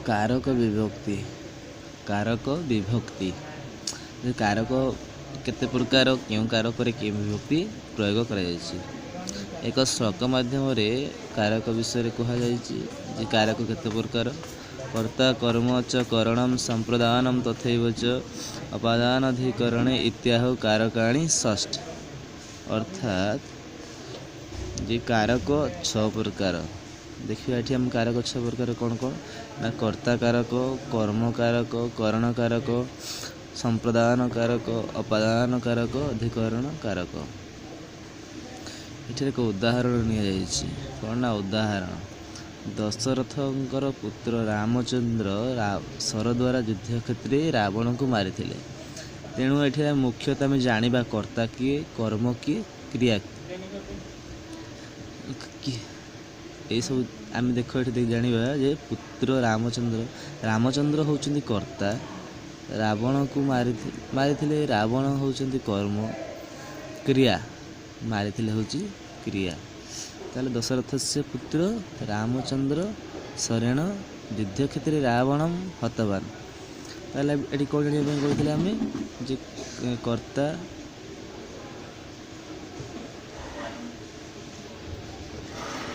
कारक विभक्ति कारक विभक्ति कारक केते प्रकार क्यों कारक रे के विभक्ति प्रयोग करा जायछि। एक श्लोक माध्यम रे कारक विषय कहा जायछि जे कारक केते प्रकार कर्ता कर्म च करणम संप्रदानम तथैव च अपादान अधिकरणे इत्याह कारकाणि षष्ठ। अर्थात जे कारक 6 प्रकार देखिए ये हम कारक 6 प्रकार कौन कौन ना कर्ता कारक कर्म कारक करण कारक संप्रदान कारक अपादान कारक अधिकरण कारक। ये एक उदाहरण नि कौन ना उदाहरण दशरथंकर पुत्र रामचंद्र शर द्वारा युद्ध क्षेत्र रावण को मारी तेणु ये मुख्यतः आम जाना कर्ता किए कर्म किए क्रिया ये सब आम देख ये जाना जे पुत्र रामचंद्र होउचंदी कर्ता रावण को मारी रावण होउचंदी कर्म क्रिया मारी होउची क्रिया। ताले दशरथ से पुत्र रामचंद्र शरेण युद्ध क्षेत्र रावणम हतवान ताले एटी कोन जानिबा कहथिले आमे जे कर्ता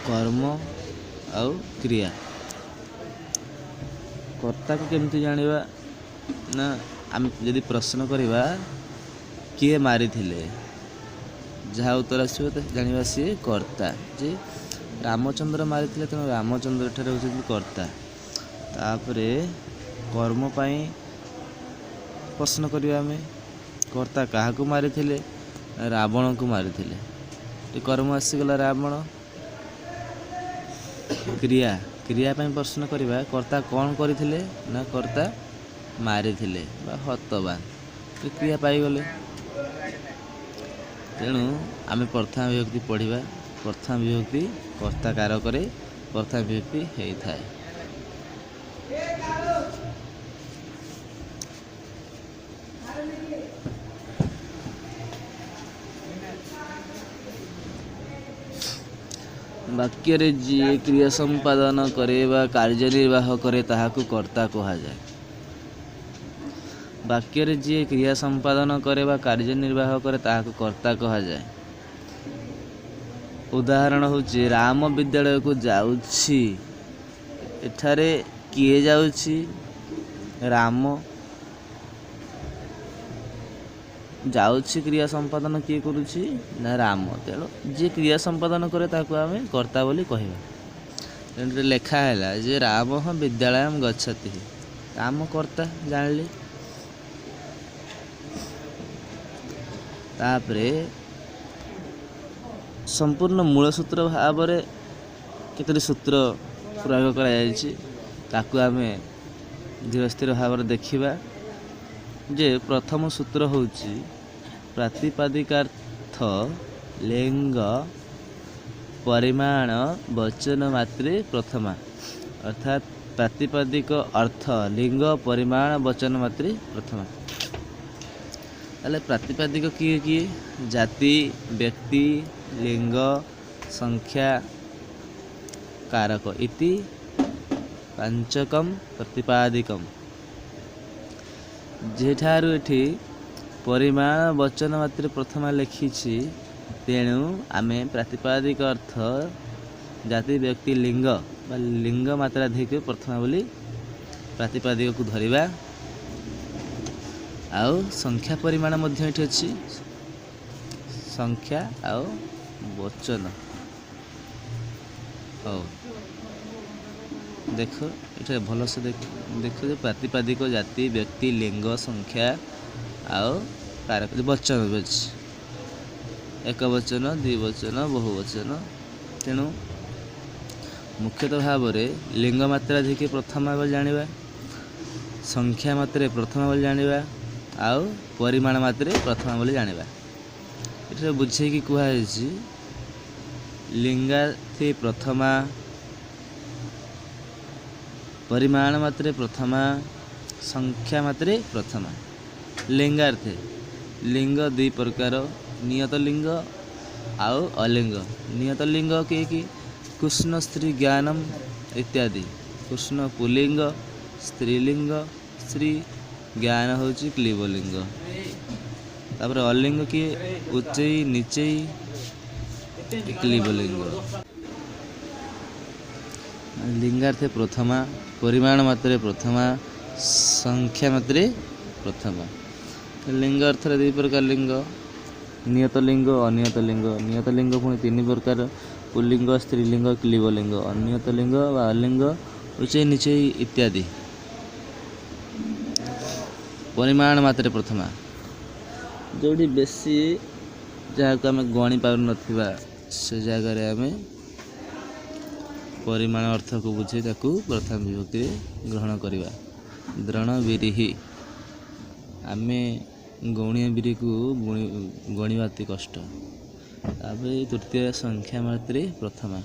कर्म आउ क्रिया। कर्ता को केमती जानिबा ना आम यदि प्रश्न करवा किए मारी थिले जहाँ उत्तर आसो तो जाना सी कर्ता जे रामचंद्र मारी थिले तेणु रामचंद्र ठारे होउछन्ति कर्ता। तापरे कर्म पाई प्रश्न करवा आम कर्ता क्या मारी थिले रावण को मारी थिले कर्म आसीगला रावण। क्रिया क्रिया पाई प्रश्न करवा कर्ता कौन करथिले ना कर्ता मारी थिले बा हतवान क्रिया पाईगले। तेणु आम प्रथम विभक्ति पढ़ा प्रथम विभक्ति कर्ता कारक प्रथम विभक्ति होता है। वाक्य रे जी क्रिया संपादन करे बा कार्य निर्वाह करे ताहाकु कर्ता कहा जाए। वाक्य रे जी क्रिया संपादन करे बा कार्य निर्वाह करे ताहाकु कर्ता कहा जाए। उदाहरण होची राम विद्यालय को जाउछि एठारे किए जाउछि राम जाउछि क्रिया संपादन किए करुछि ना राम तेणु जे क्रिया संपादन करे ताकू आमे कर्ता बोली कहबा। तेणु लेखा हैला जे राम विद्यालय गच्छति राम कर्ता जानली। तापरे संपूर्ण मूल सूत्र भाव रे केतरी सूत्र प्रयोग करा जायछि ताकू आमे धीर स्थिर भाव रे देखिबा। जे प्रथम सूत्र होउछि प्रातिपदिकार्थ लिंग परिमाण वचन मात्रे प्रथमा। अर्थात प्रातिपदिक अर्थ लिंग परिमाण वचन मात्रे प्रथमा। ताले प्रातिपदिक किए किए जाति व्यक्ति लिंग संख्या कारक इति पांचकम प्रतिपादिकम। जेठारु एठी परिमाण वचन मात्र प्रथमा लिखी तेणु आमे प्रातिपादिक अर्थ जाति व्यक्ति लिंग बा लिंग मात्राधिक प्रथमा बोली प्रातिपादिक को धरिबा। आउ संख्या परिमाण मध्य एठी अछि संख्या आउ वचन। ओ देख ये भल से देख प्रातिपादिक जाति व्यक्ति लिंग संख्या आउ कारक वचन एक वचन द्विवचन बहुवचन। तेणु मुख्यतः भाव में लिंग मात्राधिक प्रथम भाव जाना संख्या मात्रे प्रथम बोली जाना आउ परिमाण मात्रे प्रथम बोली जाना। ये बुझे कि कहुई लिंगार्थी प्रथमा परिमाण मात्रे प्रथमा संख्या मात्रे प्रथमा। लिंगार्थे लिंग दुई प्रकार नियत लिंग आउ अलिंग। नियत लिंग कि कृष्ण स्त्री ज्ञानम इत्यादि कृष्ण पुलिंग स्त्रीलिंग श्री, ज्ञान होची क्लीबलिंग। तापर अलिंग किए उच्चई नीचई क्लीबलिंग। लिंगार्थे प्रथमा, परिमाण मात्रे प्रथमा, संख्या मात्रे प्रथमा। लिंग अर्थ दुई प्रकार लिंग, नियत लिंग अनियत लिंग। नियत लिंग पुणी तीन प्रकार, पुल्लिंग स्त्रीलिंग क्लीबलिंग। अनियत लिंग व अलिंग उच्चई नीचई इत्यादि। परिमाण मात्रे प्रथमा, जोड़ी बेसी जहाँ को आम गणी पार नथिबा से जगह आम परिमाण अर्थ को बुझे ताकू प्रथम विभक्ति ग्रहण करवा। द्रण बिरीही, आम गौणीय बिरी को गणवा अति कष्ट। तापर तृतीय संख्या मात्रे प्रथमा,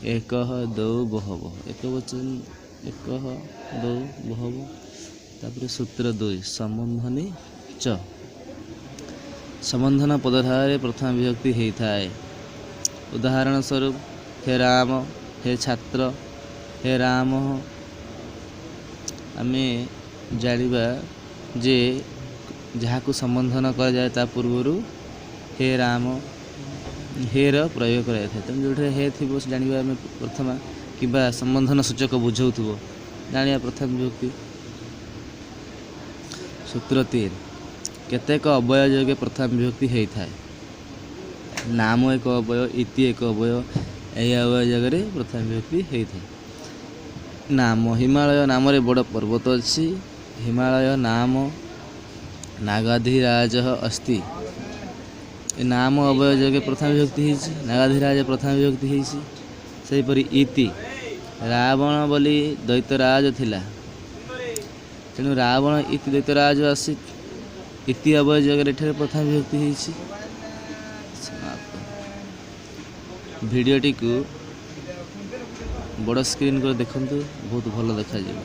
एक दो बहव, एक वचन एक दो बहव। तापर सूत्र 2 संबंधनी च, संबंधन पदधारे प्रथम विभक्ति होता है। उदाहरण स्वरूप हे राम, हे छात्र, हे राम। आम जानिबा जे जहाँ को संबंधन कर जाए ता पूर्वर हे राम हेर प्रयोग कराई था। तेणु जो हे थी जानिबा आम प्रथमा कि संबंधन सूचक बुझाउथबो जानिया प्रथम विभक्ति। सूत्र 3 केतेक अवय जोगे प्रथम विभक्ति होता है। नाम एक अवय, इति एक अवय, यही अवय जगह प्रथम विभक्ति होता है। नाम हिमालय नाम रे बड़ पर्वत अच्छी, हिमालय नाम नागाधिराज अस्ति। नाम अवय जगह प्रथम विभक्ति होती, नागाधिराज प्रथम विभक्ति होती। सेहीपरि इति, रावण बोली दैत्यराज थिला, तेणु रावण इति दैत्यराज आसी, इति अवय जगह प्रथम विभक्ति होती। भिडियोटी को बड़ स्क्रीन कर देखंतु, बहुत भल देखा जाए।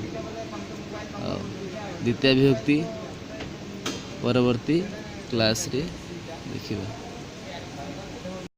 द्वितीय विभक्ति परवर्ती क्लास रे देखिबा।